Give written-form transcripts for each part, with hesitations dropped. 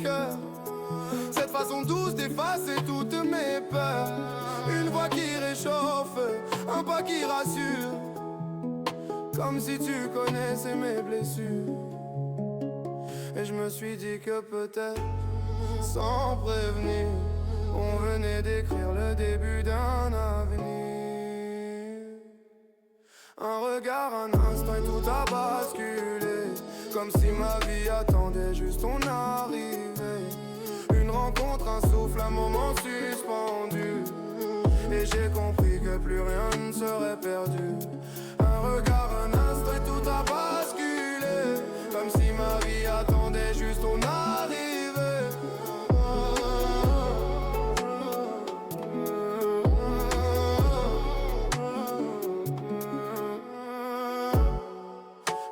cœur. Cette façon douce d'effacer toutes mes peurs. Une voix qui réchauffe, un pas qui rassure. Comme si tu connaissais mes blessures. Et je me suis dit que peut-être, sans prévenir, on venait d'écrire le début d'un avenir. Un regard, un instant et tout a basculé. Comme si ma vie attendait juste ton arrivée. Une rencontre, un souffle, un moment suspendu. Et j'ai compris que plus rien ne serait perdu. Un regard, un instant et tout a basculé. Comme si ma vie attendait juste ton arrivée.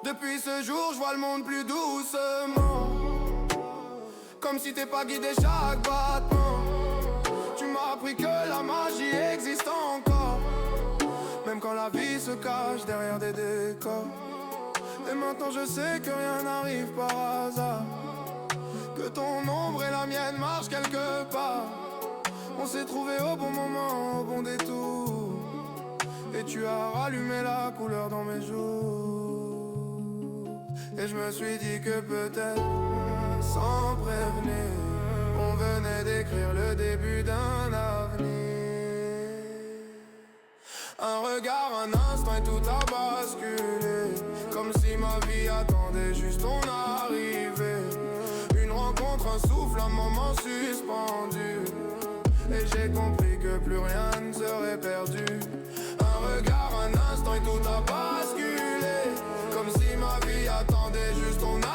Depuis ce jour, je vois le monde plus doucement. Comme si t'es pas guidé chaque battement. Tu m'as appris que la magie existe encore. Même quand la vie se cache derrière des décors. Et maintenant je sais que rien n'arrive par hasard. Que ton ombre et la mienne marchent quelque part. On s'est trouvé au bon moment, au bon détour. Et tu as rallumé la couleur dans mes jours. Et je me suis dit que peut-être, sans prévenir, on venait d'écrire le début d'un avenir. Un regard, un instant et tout a basculé. Comme si ma vie attendait juste ton arrivée. Une rencontre, un souffle, un moment suspendu. Et j'ai compris que plus rien ne serait perdu. Un regard, un instant et tout a basculé. Comme si ma vie attendait juste ton arrivée.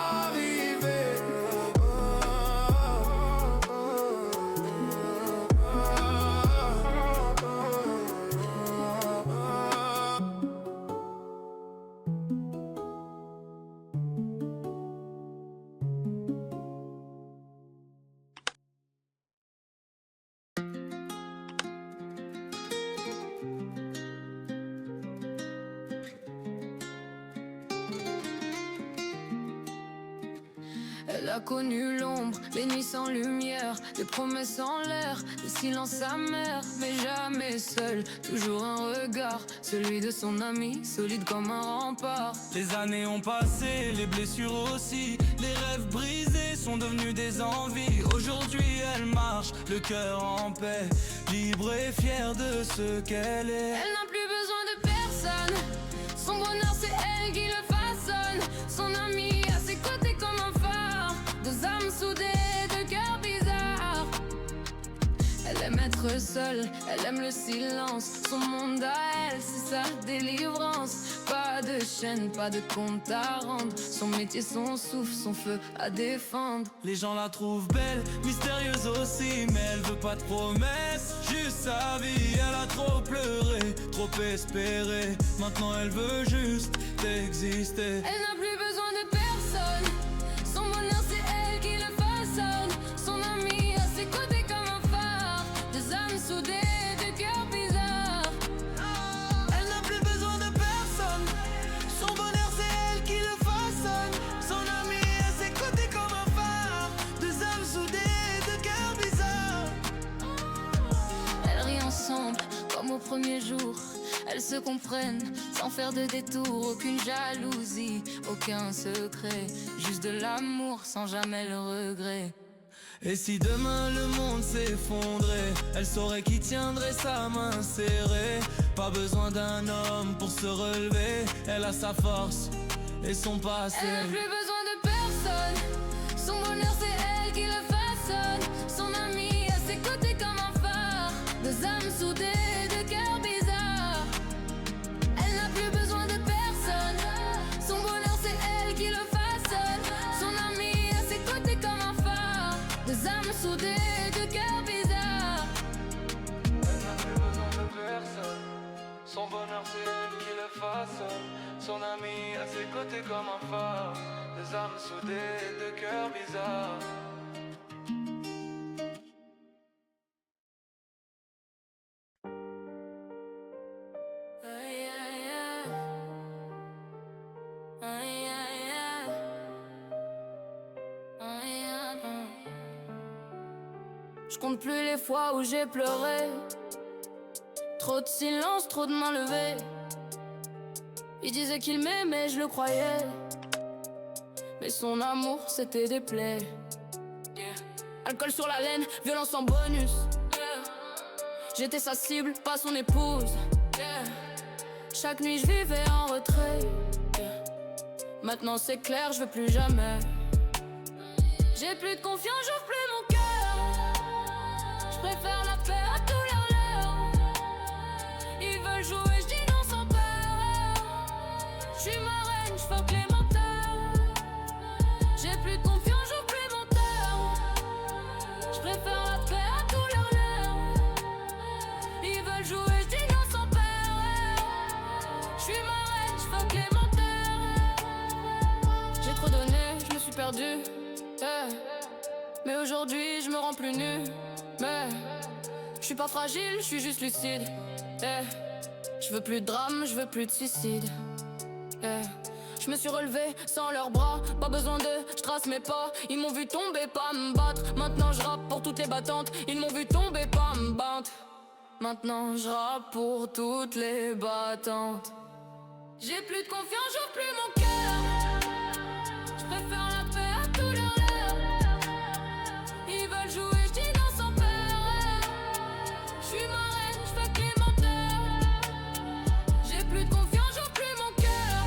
Elle a connu l'ombre, les nuits sans lumière, les promesses en l'air, le silence amer, mais jamais seul, toujours un regard, celui de son ami, solide comme un rempart. Les années ont passé, les blessures aussi, les rêves brisés sont devenus des envies. Aujourd'hui elle marche, le cœur en paix, libre et fière de ce qu'elle est. Elle n'a plus besoin de personne, son bonheur c'est elle qui le façonne, son ami à ses côtés comme un phare. Deux âmes soudées, deux cœurs bizarres. Elle aime être seule, elle aime le silence. Son monde à elle, c'est sa délivrance. Pas de chaîne, pas de compte à rendre. Son métier, son souffle, son feu à défendre. Les gens la trouvent belle, mystérieuse aussi, mais elle veut pas de promesses, juste sa vie. Elle a trop pleuré, trop espéré. Maintenant elle veut juste exister. Elle n'a plus besoin de personne. Son bonheur c'est elle qui le façonne. Son ami à ses côtés comme un phare. Deux âmes soudées, deux cœurs bizarres. Elle n'a plus besoin de personne. Son bonheur c'est elle qui le façonne. Son ami à ses côtés comme un phare. Deux âmes soudées, deux cœurs bizarres. Elles rient ensemble comme au premier jour. Elles se comprennent sans faire de détour. Aucune jalousie, aucun secret. Juste de l'amour sans jamais le regret. Et si demain le monde s'effondrait, elle saurait qui tiendrait sa main serrée. Pas besoin d'un homme pour se relever. Elle a sa force et son passé. Elle n'a plus besoin de personne. Son bonheur c'est elle qui le façonne. Son ami à ses côtés comme un phare. Deux âmes soudées, deux cœurs bizarres. Elle n'a plus besoin de personne. Son bonheur c'est elle qui le façonne. Son ami à ses côtés comme un phare. Deux âmes soudées, deux cœurs bizarres. Elle n'a plus besoin de personne. Son bonheur c'est elle qui le façonne. Son ami à ses côtés comme un phare. Des âmes soudées, deux cœurs bizarres. Je compte plus les fois où j'ai pleuré. Trop de silence, trop de mains levées. Il disait qu'il m'aimait, je le croyais. Mais son amour, c'était des plaies. Alcool sur la laine, violence en bonus. J'étais sa cible, pas son épouse. Chaque nuit je vivais en retrait. Maintenant c'est clair, je veux plus jamais. J'ai plus de confiance, j'ouvre plus mon cœur. Je préfère la paix à tous leurs leurs. Ils veulent jouer, je dis non sans peur. Je suis ma reine, je fuck les menteurs. J'ai plus de confiance, j'ouvre plus mon cœur. Je préfère la paix à tous leurs leurs. Ils veulent jouer, je dis non sans peur. Je suis ma reine, je fuck les menteurs. J'ai trop donné, je me suis perdu. Mais aujourd'hui je me rends plus nu. Mais je suis pas fragile, je suis juste lucide. Je veux plus de drame, je veux plus de suicide. Je me suis relevé sans leurs bras. Pas besoin d'eux, je trace mes pas. Ils m'ont vu tomber, pas me battre. Maintenant je rappe pour toutes les battantes. Ils m'ont vu tomber, pas me battre. Maintenant je rappe pour toutes les battantes. J'ai plus de confiance, j'ouvre plus mon cœur. Je préfère la paix à tous leurs leurs. Ils veulent jouer, je dis non sans peur. Je suis ma reine, je fuck les menteurs. J'ai plus de confiance, j'ouvre plus mon cœur.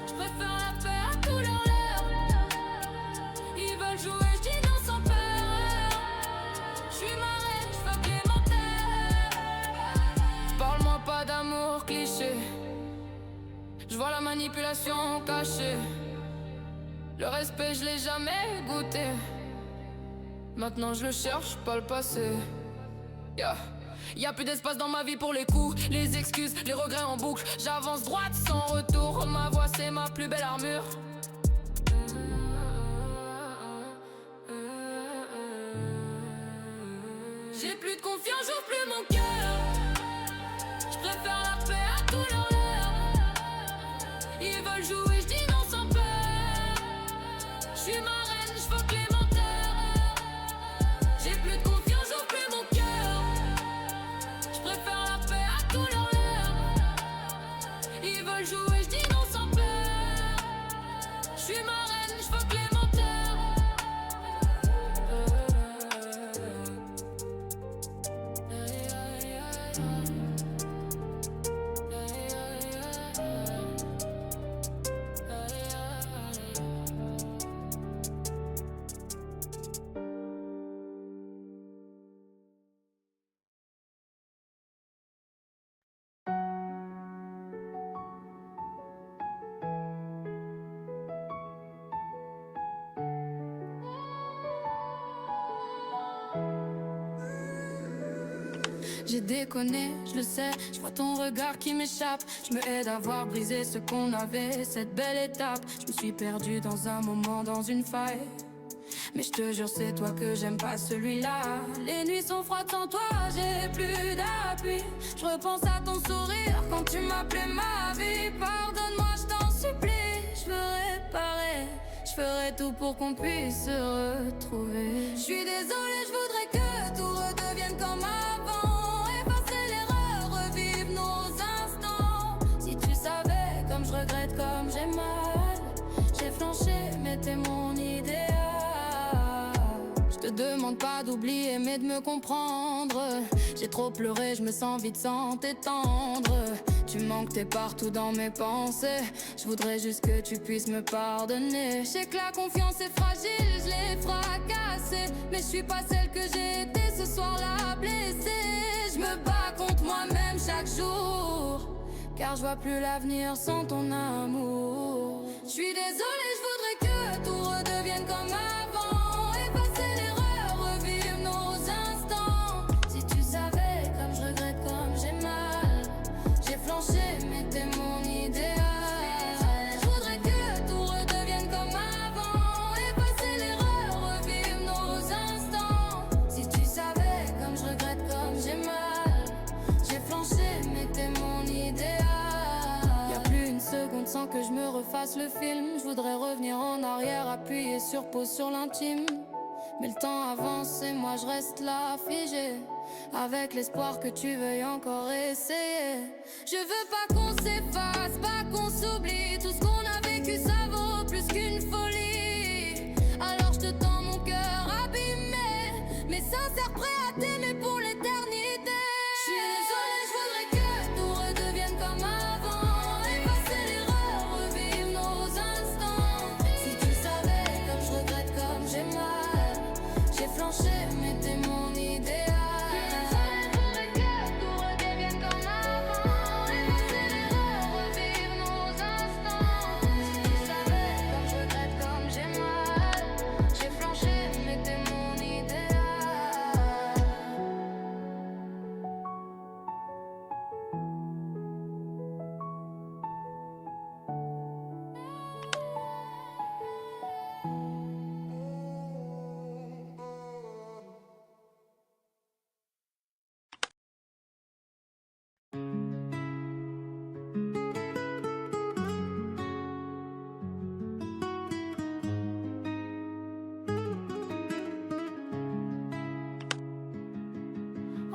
Je préfère la paix à tous leurs leurs. Ils veulent jouer, je dis non sans peur. Je suis ma reine, je fuck les menteurs. Parle-moi pas d'amour cliché. Je vois la manipulation cachée. Le respect je l'ai jamais goûté. Maintenant je le cherche, pas le passé. Y'a plus d'espace dans ma vie pour les coups, les excuses, les regrets en boucle. J'avance droite sans retour. Ma voix c'est ma plus belle armure. J'ai plus de confiance, j'ouvre plus mon cœur. Je préfère la paix à tous leurs leurs. Ils veulent jouer, je dis non sans peur. Je suis ma reine, je fuck les menteurs. J'ai plus de confiance, j'ouvre plus mon cœur. Je préfère la paix à tous leurs leurs. Ils veulent jouer, je dis non sans peur. Je suis ma reine, je fuck les menteurs. J'ai déconné, je le sais, je vois ton regard qui m'échappe. Je me hais d'avoir brisé ce qu'on avait, cette belle étape. Je me suis perdue dans un moment, dans une faille. Mais je te jure c'est toi que j'aime pas celui-là. Les nuits sont froides sans toi, j'ai plus d'appui. Je repense à ton sourire quand tu m'appelais ma vie. Pardonne-moi, je t'en supplie, je veux réparer. Je ferai tout pour qu'on puisse se retrouver. Je suis désolée, je voudrais que tout redevienne comme avant. Effacer l'erreur, revivre nos instants. Si tu savais comme je regrette, comme j'ai mal. J'ai flanché, mais t'es mon idéal. Je te demande pas d'oublier mais de me comprendre. J'ai trop pleuré, je me sens vide sans t'étendre. Tu manques, t'es partout dans mes pensées. Je voudrais juste que tu puisses me pardonner. Je sais que la confiance est fragile, je l'ai fracassée. Mais je suis pas celle que j'ai été ce soir-là blessée. Je me bats contre moi-même chaque jour, car je vois plus l'avenir sans ton amour. Je suis désolée, je voudrais que tout redevienne comme avant. Effacer l'erreur, revivre nos instants. Si tu savais comme je regrette, comme j'ai mal. J'ai flanché, mais t'es mon idéal. Je voudrais que tout redevienne comme avant. Effacer l'erreur, revivre nos instants. Si tu savais comme je regrette, comme j'ai mal. J'ai flanché, mais t'es mon idéal. Y'a plus une seconde sans que je me refasse le film. Je voudrais revenir en arrière, appuyer sur pause sur l'intime. Mais le temps avance et moi je reste là figée, avec l'espoir que tu veuilles encore essayer. Je veux pas qu'on s'efface, pas qu'on s'oublie. Tout ce qu'on a vécu ça vaut plus qu'une folie. Alors je te tends mon cœur abîmé, mais sincère, prêt à t'aimer pour l'éternité. Je suis désolée, je voudrais que tout redevienne comme avant. Effacer l'erreur, revivre nos instants. Si tu savais comme je regrette, comme j'ai mal. J'ai flanché, mais t'es mon idéal.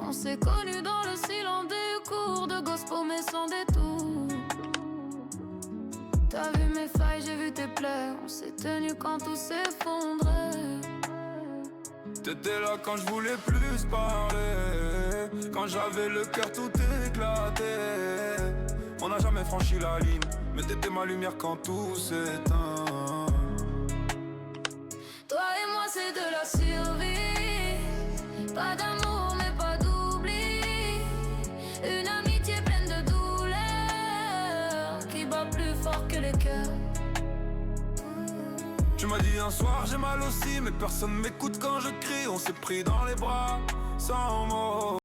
On s'est connus dans le silence des cours de gospel mais sans détour. T'as vu mes failles, j'ai vu tes plaies. On s'est tenus quand tout s'effondrait. T'étais là quand je voulais plus parler, quand j'avais le cœur tout éclaté. On n'a jamais franchi la ligne, mais t'étais ma lumière quand tout s'éteint. Toi et moi c'est de la survie. Pas d'amour mais pas d'oubli. Une amitié pleine de douleur qui bat plus fort que les cœurs. Tu m'as dit un soir j'ai mal aussi, mais personne m'écoute quand je crie. On s'est pris dans les bras sans mots.